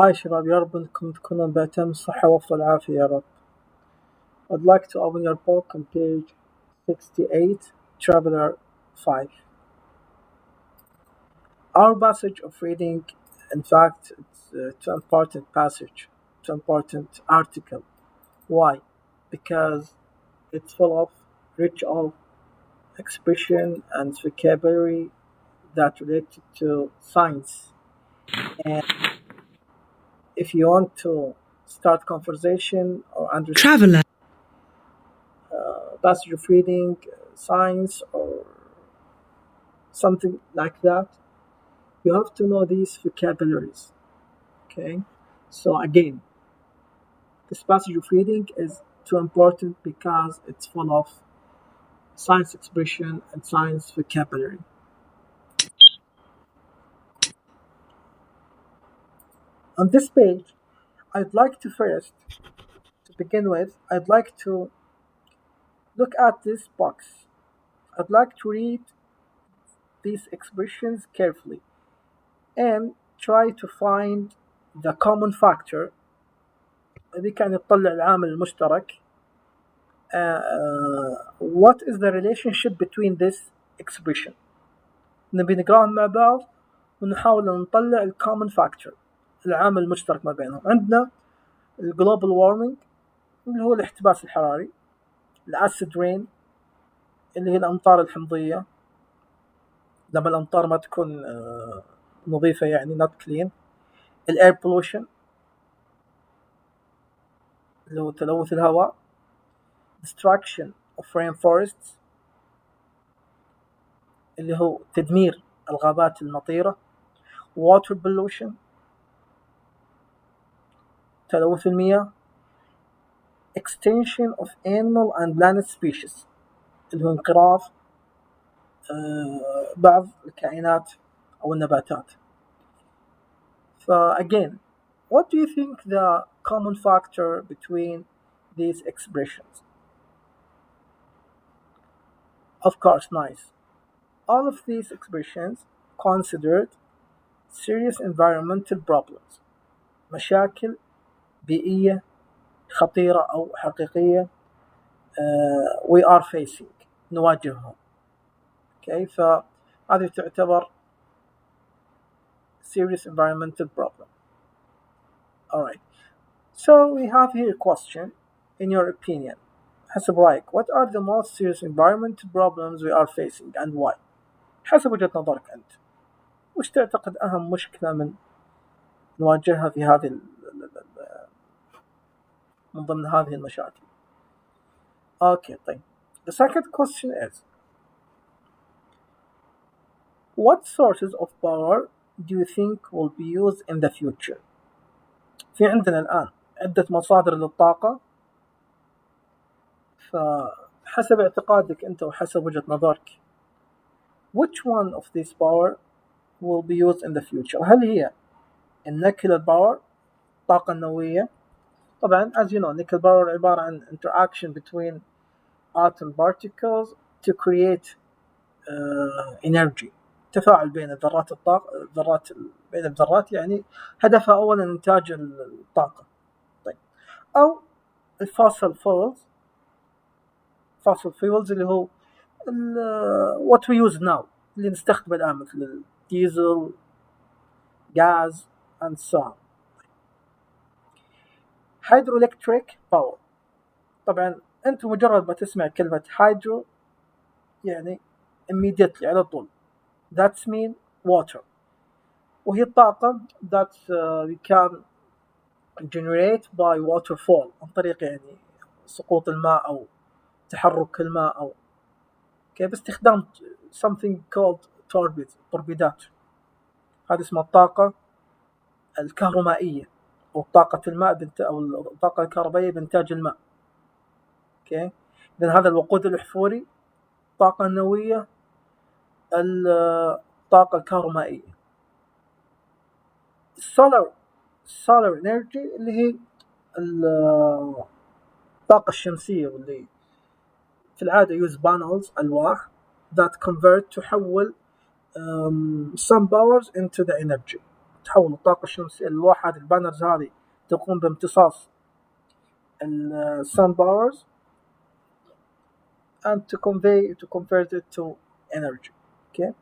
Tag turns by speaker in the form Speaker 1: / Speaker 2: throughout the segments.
Speaker 1: هاي شباب، يا رب انكم تكونون بأتم الصحة وأفضل العافية يا رب. I'd like to open your book on page 68, Traveler 5. Our passage of reading, in fact, it's too important passage, too important article. Why? Because it's full of rich of expression and vocabulary that related to science. And if you want to start conversation or understand
Speaker 2: Traveler.
Speaker 1: passage of reading, science, or something like that, you have to know these vocabularies. Okay, so again, this passage of reading is too important because it's full of science expression and science vocabulary. On this page, I'd like to first, to begin with, I'd like to look at this box. I'd like to read these expressions carefully and try to find the common factor. دي كان تطلع العامل المشترك. What is the relationship between this expression. نبي نقراهم مع بعض ونحاول أن نطلع ال common factor، العامل المشترك ما بينهم. عندنا ال global warming اللي هو الاحتباس الحراري، ال acid rain اللي هي الأمطار الحمضية لما الأمطار ما تكون نظيفة، يعني not clean. ال air pollution اللي هو تلوث الهواء. destruction of rainforests اللي هو تدمير الغابات المطيرة. water pollution تلوث المياه. extinction of animal and plant species اللي هو انقراض بعض الكائنات أو النباتات. again, what do you think the common factor between these expressions? Of course, nice. All of these expressions considered serious environmental problems، مشاكل بيئية خطيرة أو حقيقية we are facing، نواجههم. Okay, فهذه تعتبر serious environmental problem. Alright, so we have here a question. In your opinion، حسب رأيك، what are the most serious environmental problems we are facing and why؟ حسب وجهة نظرك أنت، وش تعتقد أهم مشكلة نواجهها في هذه من ضمن هذه المشاكل؟ Okay, طيب. The second question is, what sources of power do you think will be used in the future؟ في عندنا الآن عدة مصادر للطاقة، فحسب اعتقادك أنت وحسب وجهة نظرك، which one of these power will be used in the future؟ هل هي الnuclear power، الطاقة النووية؟ طبعا as you know nuclear power عبارة عن interaction between atom particles to create energy، تفاعل بين ذرات الطاقة، بين الذرات، يعني هدفها أولا إنتاج الطاقة. طيب، أو الفوسل fuels اللي هو what we use now، اللي نستخدمه الآن مثل الديزل، غاز and so on. hydroelectric power، طبعا أنت مجرد ما تسمع كلمة hydro يعني immediately على طول that's mean water، وهي الطاقة that we can generate by waterfall، عن طريق يعني سقوط الماء أو تحرك الماء أو باستخدام something called توربيدات. هذه اسمها الطاقة الكهرومائية أو طاقة الماء أو الطاقة الكهربائية بإنتاج الماء. إذن هذا الوقود الأحفوري، الطاقة النووية، الطاقة الكهرومائية. solar energy اللي هي الطاقة الشمسية، واللي في العادة use panels ألواح that convert تحول some powers into the energy. تحول الطاقة الشمسية اللوحات البانرز هذه تقوم بامتصاص sun powers and to convert it to energy. Okay,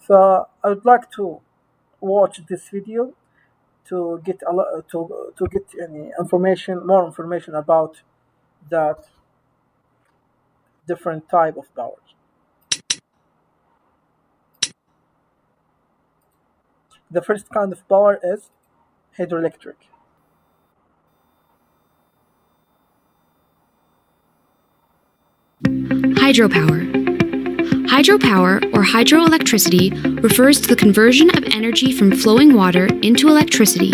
Speaker 1: so I would like to watch this video to get any more information about that different type of powers. The first kind of power is hydroelectric.
Speaker 2: Hydropower. Hydropower, or hydroelectricity, refers to the conversion of energy from flowing water into electricity.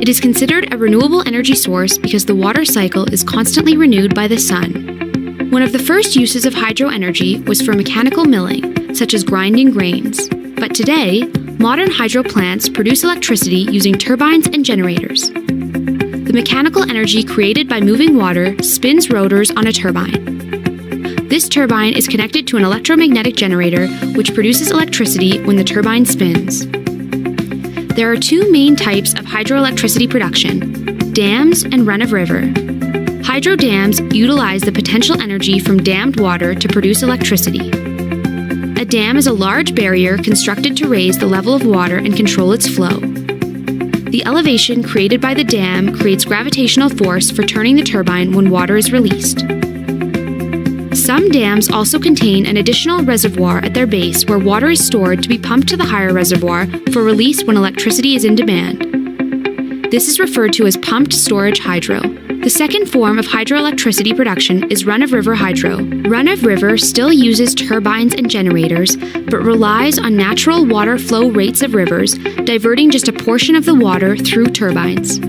Speaker 2: It is considered a renewable energy source because the water cycle is constantly renewed by the sun. One of the first uses of hydroenergy was for mechanical milling, such as grinding grains. But today, modern hydro plants produce electricity using turbines and generators. The mechanical energy created by moving water spins rotors on a turbine. This turbine is connected to an electromagnetic generator which produces electricity when the turbine spins. There are two main types of hydroelectricity production: dams and run-of-river. Hydro dams utilize the potential energy from dammed water to produce electricity. A dam is a large barrier constructed to raise the level of water and control its flow. The elevation created by the dam creates gravitational force for turning the turbine when water is released. Some dams also contain an additional reservoir at their base where water is stored to be pumped to the higher reservoir for release when electricity is in demand. This is referred to as pumped storage hydro. The second form of hydroelectricity production is run-of-river hydro. Run-of-river still uses turbines and generators, but relies on natural water flow rates of rivers, diverting just a portion of the water through turbines.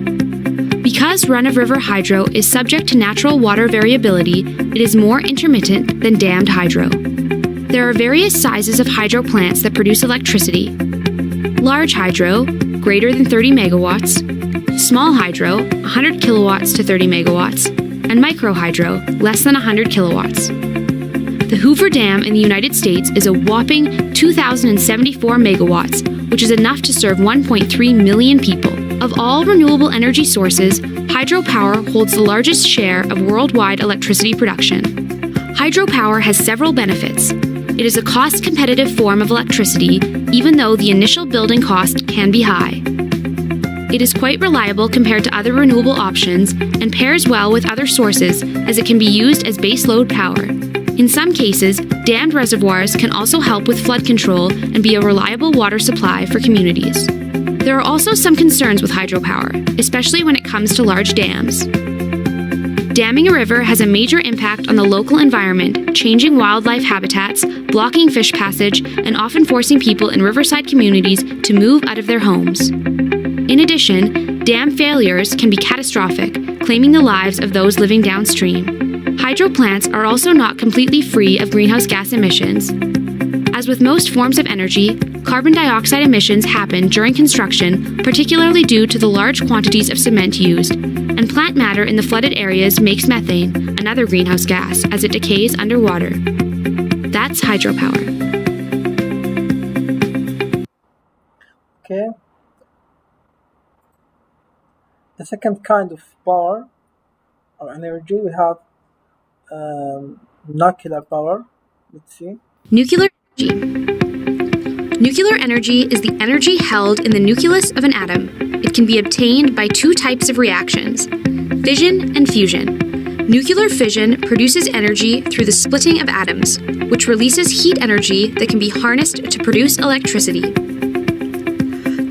Speaker 2: Because run-of-river hydro is subject to natural water variability, it is more intermittent than dammed hydro. There are various sizes of hydro plants that produce electricity. Large hydro, greater than 30 megawatts, small hydro, 100 kilowatts to 30 megawatts, and micro hydro, less than 100 kilowatts. The Hoover Dam in the United States is a whopping 2,074 megawatts, which is enough to serve 1.3 million people. Of all renewable energy sources, hydropower holds the largest share of worldwide electricity production. Hydropower has several benefits. It is a cost-competitive form of electricity, even though the initial building cost can be high. It is quite reliable compared to other renewable options and pairs well with other sources as it can be used as baseload power. In some cases, dammed reservoirs can also help with flood control and be a reliable water supply for communities. There are also some concerns with hydropower, especially when it comes to large dams. Damming a river has a major impact on the local environment, changing wildlife habitats, blocking fish passage, and often forcing people in riverside communities to move out of their homes. In addition, dam failures can be catastrophic, claiming the lives of those living downstream. Hydro plants are also not completely free of greenhouse gas emissions. As with most forms of energy, carbon dioxide emissions happen during construction, particularly due to the large quantities of cement used, and plant matter in the flooded areas makes methane, another greenhouse gas, as it decays underwater. That's hydropower.
Speaker 1: Okay. The second kind of power or energy, we have nuclear power. Let's see.
Speaker 2: Nuclear energy. Nuclear energy is the energy held in the nucleus of an atom. It can be obtained by two types of reactions: fission and fusion. Nuclear fission produces energy through the splitting of atoms, which releases heat energy that can be harnessed to produce electricity.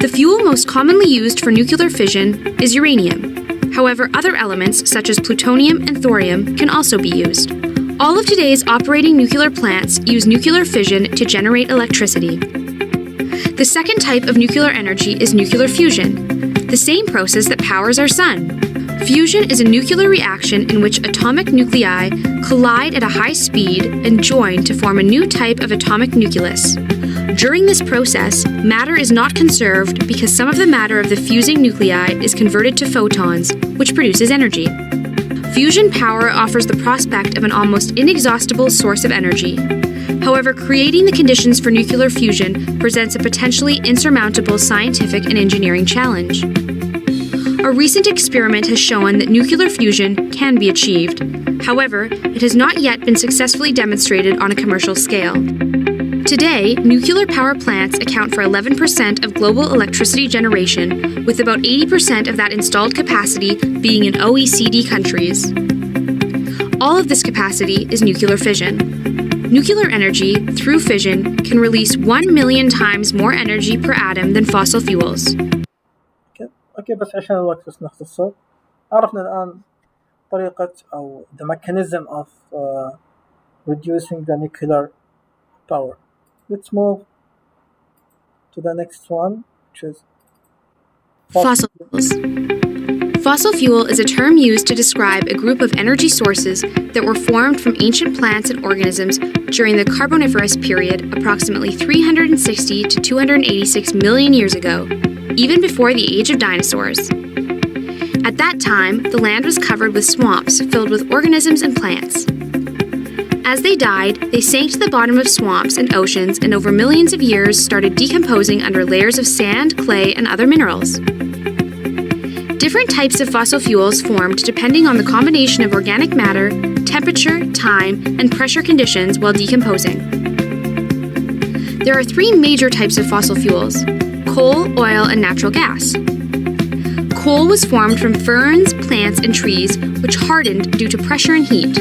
Speaker 2: The fuel most commonly used for nuclear fission is uranium. However, other elements such as plutonium and thorium can also be used. All of today's operating nuclear plants use nuclear fission to generate electricity. The second type of nuclear energy is nuclear fusion, the same process that powers our sun. Fusion is a nuclear reaction in which atomic nuclei collide at a high speed and join to form a new type of atomic nucleus. During this process, matter is not conserved because some of the matter of the fusing nuclei is converted to photons, which produces energy. Fusion power offers the prospect of an almost inexhaustible source of energy. However, creating the conditions for nuclear fusion presents a potentially insurmountable scientific and engineering challenge. A recent experiment has shown that nuclear fusion can be achieved. However, it has not yet been successfully demonstrated on a commercial scale. Today, nuclear power plants account for 11% of global electricity generation, with about 80% of that installed capacity being in OECD countries. All of this capacity is nuclear fission. Nuclear energy, through fission, can release 1 million times more energy per atom than fossil fuels.
Speaker 1: اوكي بس عشان الوقت بس نختصر. عرفنا الآن طريقة أو the mechanism of reducing the nuclear power. Let's move to the next one, which is
Speaker 2: fossil fuels. Fossil fuel is a term used to describe a group of energy sources that were formed from ancient plants and organisms during the Carboniferous period approximately 360 to 286 million years ago, even before the age of dinosaurs. At that time, the land was covered with swamps filled with organisms and plants. As they died, they sank to the bottom of swamps and oceans and over millions of years started decomposing under layers of sand, clay, and other minerals. Different types of fossil fuels formed depending on the combination of organic matter, temperature, time, and pressure conditions while decomposing. There are three major types of fossil fuels: coal, oil, and natural gas. Coal was formed from ferns, plants, and trees, which hardened due to pressure and heat.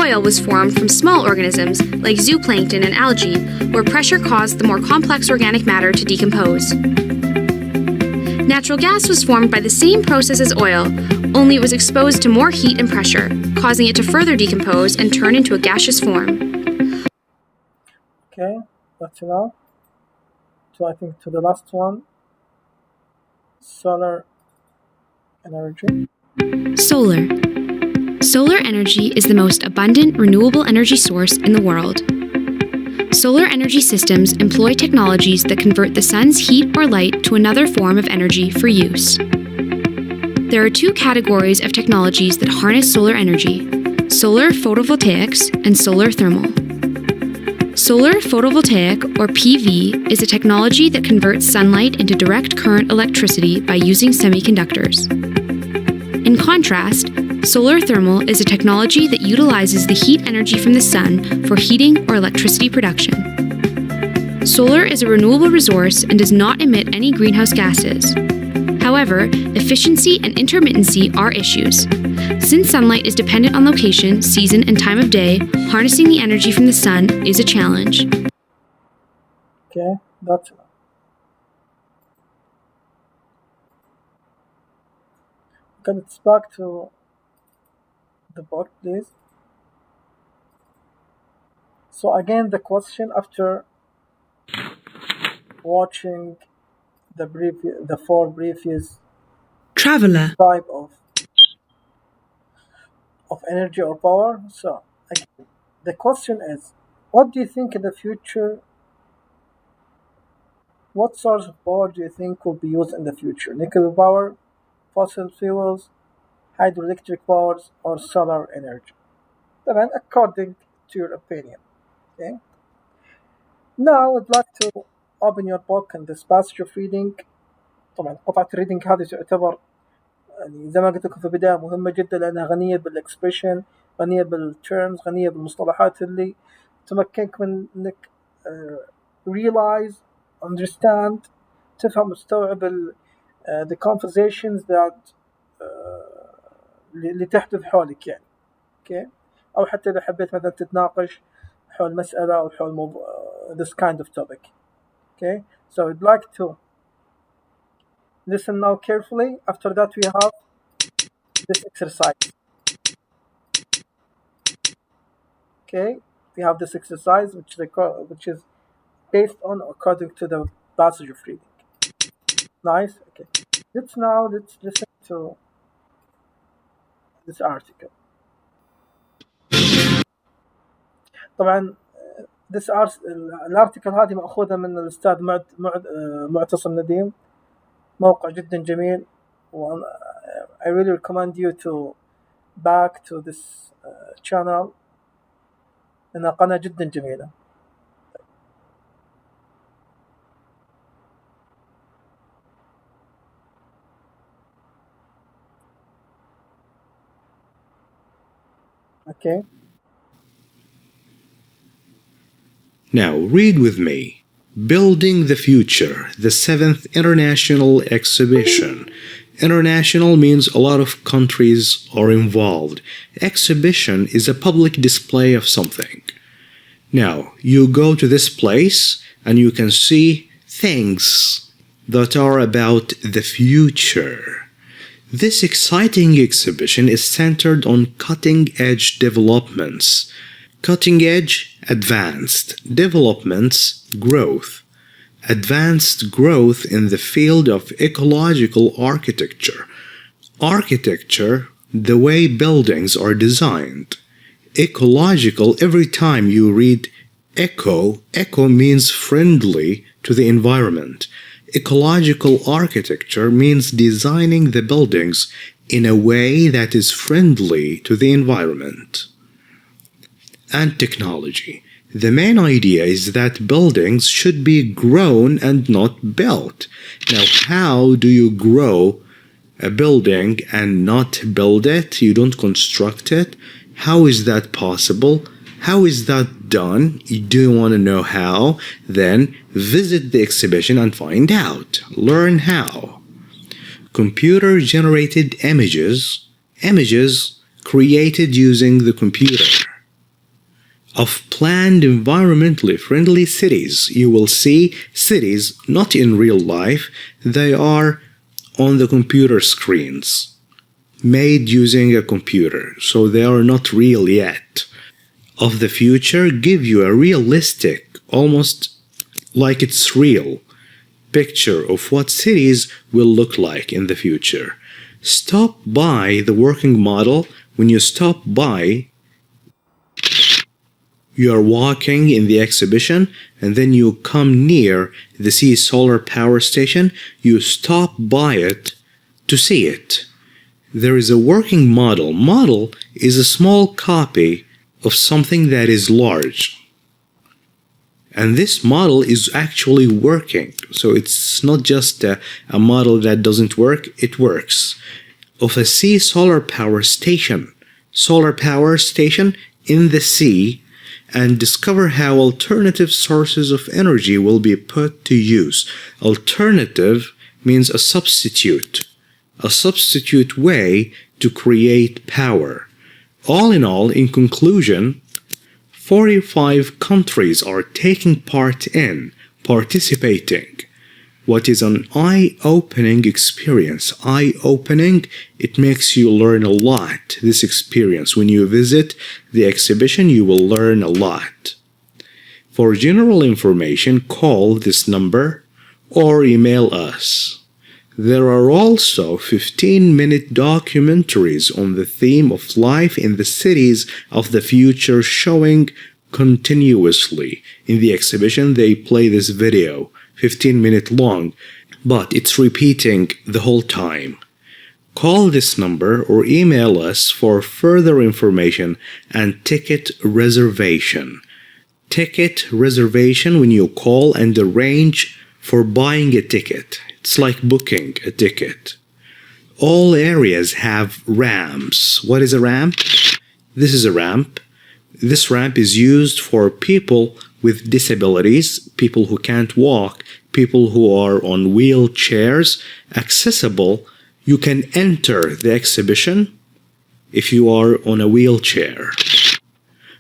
Speaker 2: Oil was formed from small organisms like zooplankton and algae, where pressure caused the more complex organic matter to decompose. Natural gas was formed by the same process as oil, only it was exposed to more heat and pressure, causing it to further decompose and turn into a gaseous form.
Speaker 1: Okay, that's enough. So I think to the last one, solar energy.
Speaker 2: Solar. Solar energy is the most abundant renewable energy source in the world. Solar energy systems employ technologies that convert the sun's heat or light to another form of energy for use. There are two categories of technologies that harness solar energy: solar photovoltaics and solar thermal. Solar photovoltaic, or PV, is a technology that converts sunlight into direct current electricity by using semiconductors. In contrast, solar thermal is a technology that utilizes the heat energy from the sun for heating or electricity production. Solar is a renewable resource and does not emit any greenhouse gases. However, efficiency and intermittency are issues. Since sunlight is dependent on location, season, and time of day, harnessing the energy from the sun is a challenge.
Speaker 1: Okay, that's enough. Okay, let's back to the book, please. So again, the question after watching the four previous
Speaker 3: Traveler.
Speaker 1: type of energy or power. So again, the question is, what do you think in the future? What source of power do you think will be used in the future? Nuclear power, fossil fuels, hydroelectric powers, or solar energy? طبعا according to your opinion. Okay. Now I'd like to open your book and this passage of reading. طبعا قطعة الريدنج هذه تعتبر يعني زي ما قلت لكم في البداية مهمة جدا لأنها غنية بالإكسبريشن، غنية بالتيرمز، غنية بالمصطلحات اللي تمكنك من إنك realize, understand، تفهم وتستوعب the conversations that اللي تحدث حولك يعني. Okay. أو حتى إذا حبيت مثلا تتناقش حول مسألة أو حول موضوع this kind of topic. Okay. So I'd like to listen now carefully. After that we have this exercise. Okay. We have this exercise which is based on according to the passage of reading. Nice. Okay. Let's listen to this article. طبعا الارتكل هذه مأخوذة من الأستاذ معتصم نديم. موقع جدا جميل و I really recommend you to back to this channel. إنها قناة جدا جميلة. Okay.
Speaker 3: Now read with me. Building the Future, the 7th International Exhibition. International means a lot of countries are involved. Exhibition is a public display of something. Now, you go to this place and you can see things that are about the future. This exciting exhibition is centered on cutting-edge developments. Cutting edge, advanced. Developments, growth. Advanced growth in the field of ecological architecture. Architecture, the way buildings are designed. Ecological, every time you read eco means friendly to the environment. Ecological architecture means designing the buildings in a way that is friendly to the environment. And technology. The main idea is that buildings should be grown and not built. Now, how do you grow a building and not build it? You don't construct it. How is that possible? How is that done? Do you want to know how? Then visit the exhibition and find out. Learn how. Computer-generated images. Images created using the computer. Of planned environmentally friendly cities. You will see cities not in real life, they are on the computer screens, made using a computer, so they are not real yet. Of the future give you a realistic, almost like it's real, picture of what cities will look like in the future. Stop by the working model. When you stop by, you are walking in the exhibition and then you come near the Sea Solar Power Station. You stop by it to see it. There is a working model. Model is a small copy of something that is large. And this model is actually working. So it's not just a model that doesn't work, it works. Of a sea solar power station. Solar power station in the sea, and discover how alternative sources of energy will be put to use. Alternative means a substitute way to create power. All in all, in conclusion, 45 countries are taking part in, participating. What is an eye-opening experience? Eye-opening, it makes you learn a lot, this experience. When you visit the exhibition, you will learn a lot. For general information, call this number or email us. There are also 15-minute documentaries on the theme of life in the cities of the future showing continuously. In the exhibition, they play this video, 15-minute long, but it's repeating the whole time. Call this number or email us for further information and ticket reservation. Ticket reservation when you call and arrange for buying a ticket. It's like booking a ticket. All areas have ramps. What is a ramp? This is a ramp. This ramp is used for people with disabilities, people who can't walk, people who are on wheelchairs, accessible. You can enter the exhibition if you are on a wheelchair.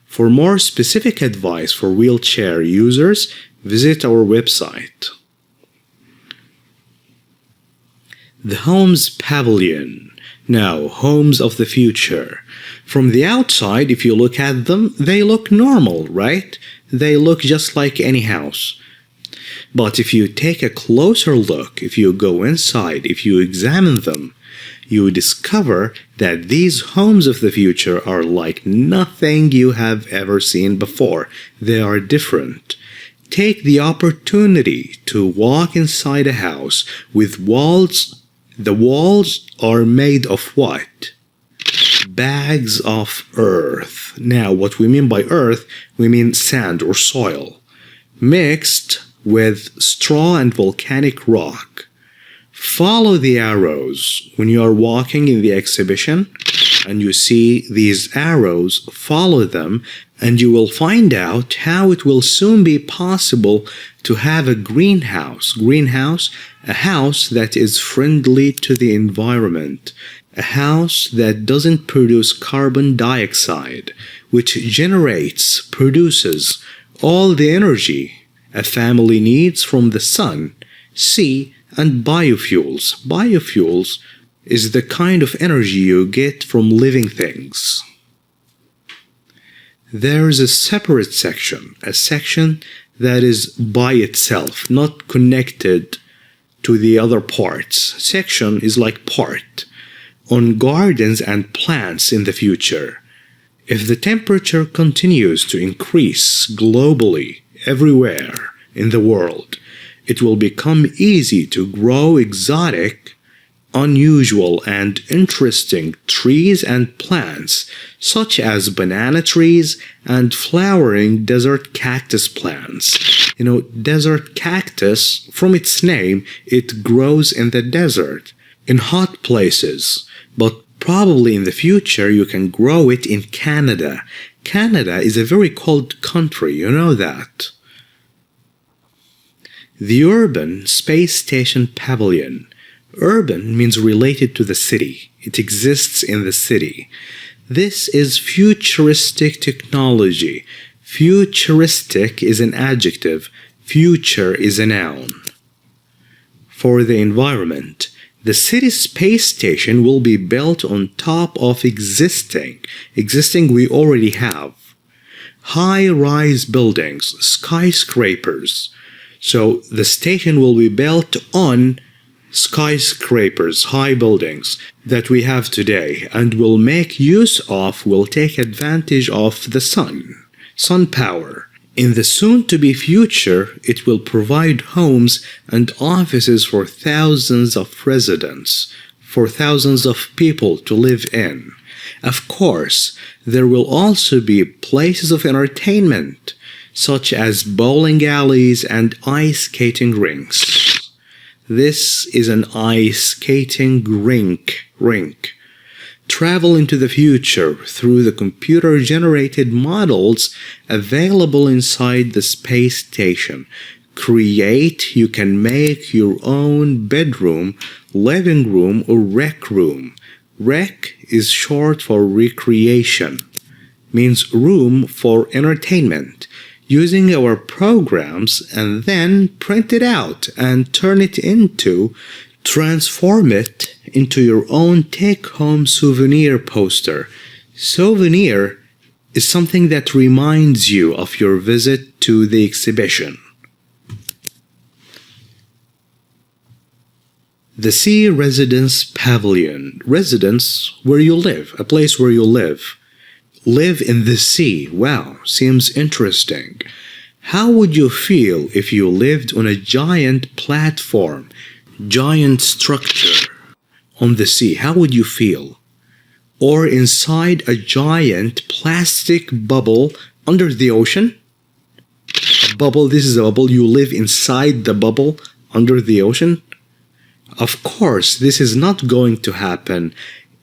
Speaker 3: For more specific advice for wheelchair users, visit our website. The Homes Pavilion. Now, homes of the future. From the outside, if you look at them, they look normal, right? They look just like any house. But if you take a closer look, if you go inside, if you examine them, you discover that these homes of the future are like nothing you have ever seen before. They are different. Take the opportunity to walk inside a house with walls. The walls are made of what? bags of earth. Now, what we mean by earth, we mean sand or soil, mixed with straw and volcanic rock. Follow the arrows when you are walking in the exhibition and you see these arrows. Follow them and you will find out how it will soon be possible to have a greenhouse, a house that is friendly to the environment, a house that doesn't produce carbon dioxide, which produces all the energy a family needs from the sun, sea, and biofuels. Biofuels is the kind of energy you get from living things. There is a separate section, a section that is by itself, not connected to the other parts. Section is like part on gardens and plants in the future. If the temperature continues to increase globally, everywhere in the world, it will become easy to grow exotic, unusual, and interesting trees and plants, such as banana trees and flowering desert cactus plants. Desert cactus, from its name, it grows in the desert, in hot places, but probably in the future you can grow it in Canada. Canada is a very cold country, you know that. The Urban Space Station Pavilion. Urban means related to the city. It exists in the city. This is futuristic technology. Futuristic is an adjective. Future is a noun. For the environment, the city space station will be built on top of existing we already have. High-rise buildings, skyscrapers. So the station will be built on skyscrapers, high buildings that we have today, and will take advantage of the sun power. In the soon-to-be future, it will provide homes and offices for thousands of residents, for thousands of people to live in. Of course, there will also be places of entertainment, such as bowling alleys and ice skating rinks. This is an ice skating rink. Travel into the future through the computer-generated models available inside the space station. You can make your own bedroom, living room, or rec room. Rec is short for recreation, means room for entertainment. Using our programs and then print it out and transform it into your own take-home souvenir poster. Souvenir is something that reminds you of your visit to the exhibition. The Sea Residence Pavilion. Residence, where you live, a place where you live. Live in the sea. Wow, seems interesting. How would you feel if you lived on a giant platform, giant structure on the sea? How would you feel? Or inside a giant plastic bubble under the ocean? A bubble, this is a bubble. You live inside the bubble under the ocean? Of course, this is not going to happen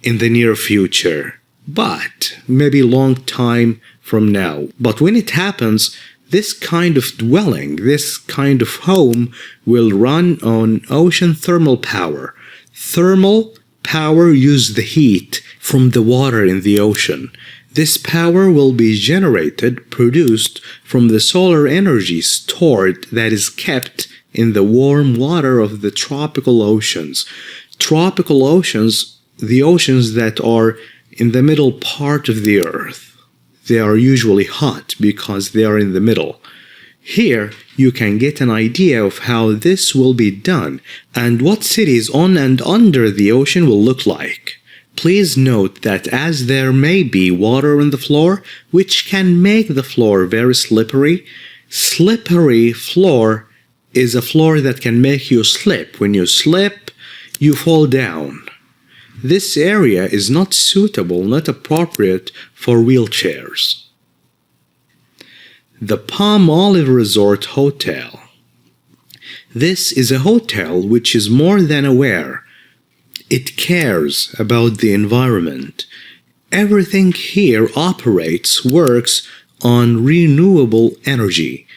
Speaker 3: in the near future, but maybe long time from now. But when it happens, this kind of dwelling, this kind of home will run on ocean thermal power. Thermal power uses the heat from the water in the ocean. This power will be produced from the solar energy stored that is kept in the warm water of the tropical oceans. Tropical oceans, the oceans that are in the middle part of the earth. They are usually hot because they are in the middle. Here, you can get an idea of how this will be done and what cities on and under the ocean will look like. Please note that as there may be water on the floor, which can make the floor very slippery, slippery floor is a floor that can make you slip. When you slip, you fall down. This area is not suitable, not appropriate for wheelchairs. The Palmolive Resort Hotel. This is a hotel which is more than aware. It cares about the environment. Everything here works on renewable energy.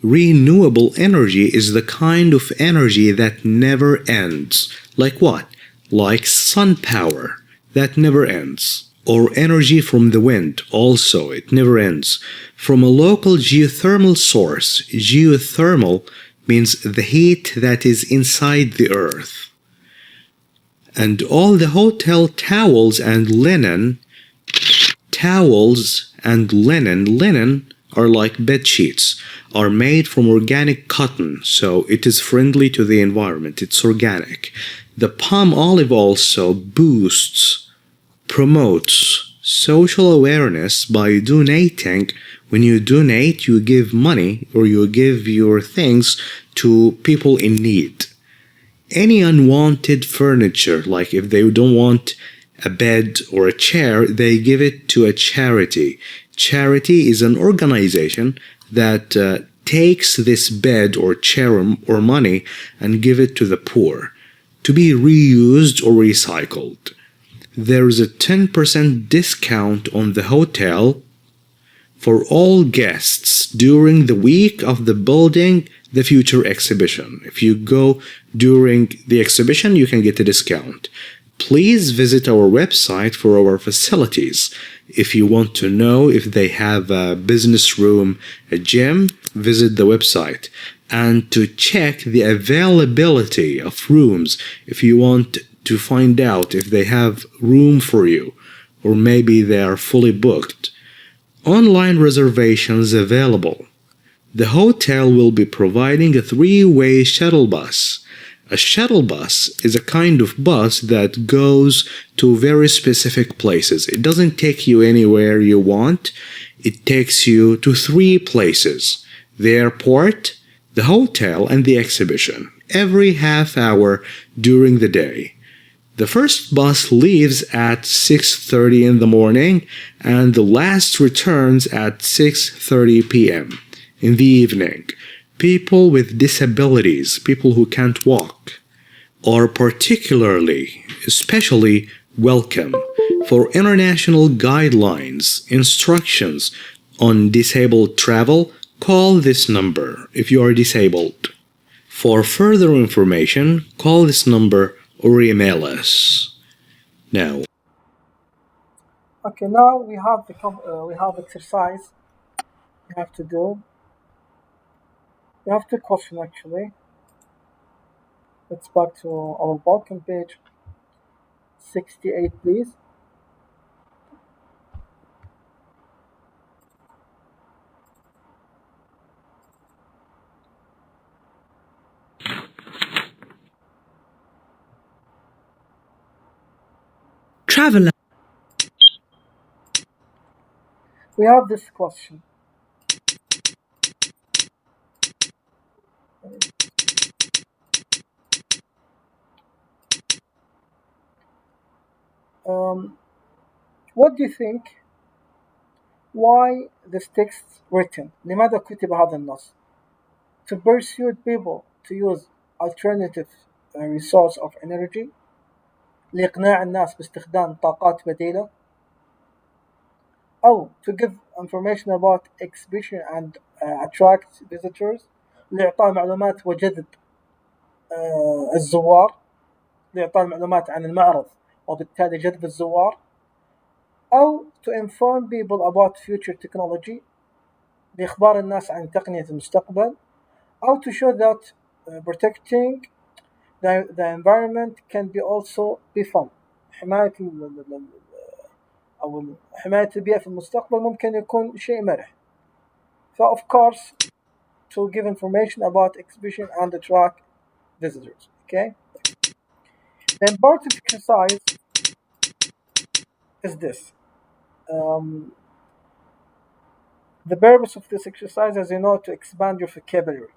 Speaker 3: Renewable energy is the kind of energy that never ends. Like what? Like sun power that never ends. Or energy from the wind, also, it never ends. From a local geothermal source. Geothermal means the heat that is inside the earth. And all the hotel towels and linen are like bed sheets, are made from organic cotton, so it is friendly to the environment, it's organic. The Palmolive also promotes social awareness by donating. When you donate, you give money or you give your things to people in need. Any unwanted furniture, like if they don't want a bed or a chair, they give it to a charity. Charity is an organization that takes this bed or chair or money and give it to the poor to be reused or recycled. There is a 10% discount on the hotel for all guests during the week of the Building the Future exhibition. If you go during the exhibition, you can get a discount. Please visit our website for our facilities. If you want to know if they have a business room, a gym, visit the website. And to check the availability of rooms, if you want to find out if they have room for you, or maybe they are fully booked. Online reservations available. The hotel will be providing a 3-way shuttle bus. A shuttle bus is a kind of bus that goes to very specific places. It doesn't take you anywhere you want. It takes you to 3 places: the airport, the hotel, and the exhibition, every half hour during the day. The first bus leaves at 6:30 in the morning and the last returns at 6:30 p.m. in the evening. People with disabilities, people who can't walk, are especially welcome. For international guidelines, instructions on disabled travel, call this number if you are disabled. For further information, call this number or email us. Now,
Speaker 1: Okay, now we have exercise we have to do. We have 2 questions actually. Let's back to our Balkan page 68, please.
Speaker 4: Traveler.
Speaker 1: We have this question. What do you think? Why this text written? لماذا كتب هذا النص? To persuade people to use alternative resource of energy. لإقناع الناس باستخدام طاقات بديلة. أو to give information about exhibition and attract visitors. لإعطاء معلومات وجذب الزوار. لإعطاء المعلومات عن المعرض وبالتالي جذب الزوار. أو to inform people about future technology. لإخبار الناس عن تقنية المستقبل. أو to show that protecting the environment can be also be fun. حماية أو حماية البيئة في المستقبل ممكن يكون شيء مرح. So of course to give information about exhibition and attract visitors. Okay. The important exercise is this. The purpose of this exercise, as you know, to expand your vocabulary.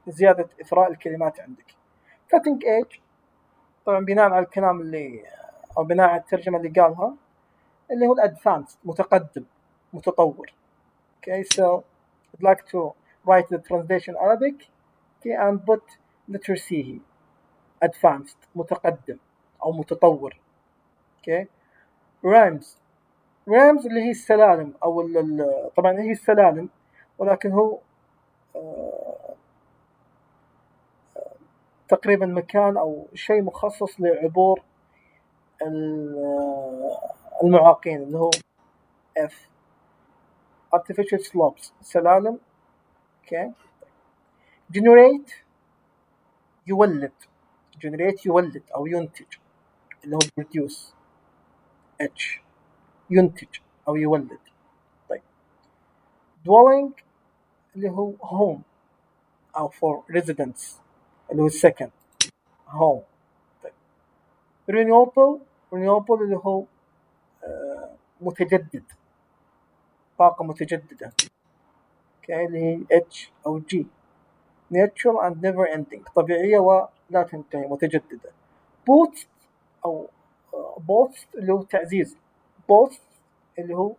Speaker 1: زيادة إثراء الكلمات عندك. Cutting edge طبعا بناء على الكلام اللي أو بناء على الترجمة اللي قالها اللي هو الأدفانس متقدم متطور. Okay, so I'd like to write the translation Arabic, okay, and put letter C here, advanced متقدم أو متطور. okay. رامز اللي هي السلالم أو طبعا هي السلالم، ولكن هو تقريبا مكان أو شيء مخصص لعبور المعاقين اللي هو F artificial slopes سلالم. okay. generate يولد أو ينتج اللي هو produce H ينتج أو يولد. طيب dwelling اللي هو home أو for residence اللي هو second home. طيب renewable اللي هو متجدد طاقة متجددة. okay. اللي هي H أو G natural and never ending طبيعية ولا تنتهي متجددة. boost أو boost اللي هو تعزيز boost اللي هو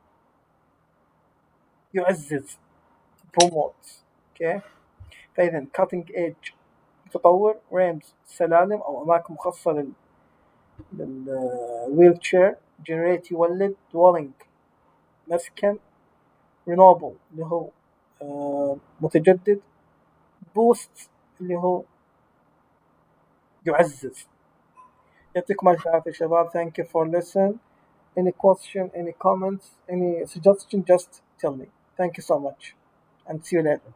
Speaker 1: يعزز promote. okay. فإذا cutting edge متطور، ramps سلالم أو أماكن مخصصة للwheelchair، generate يولد، dwelling مسكن، renewable اللي هو متجدد، boost اللي هو يعزز. يعطيكم الف عافية شباب. thank you for listening. any question, any comments, any suggestion, just tell me. thank you so much and see you later.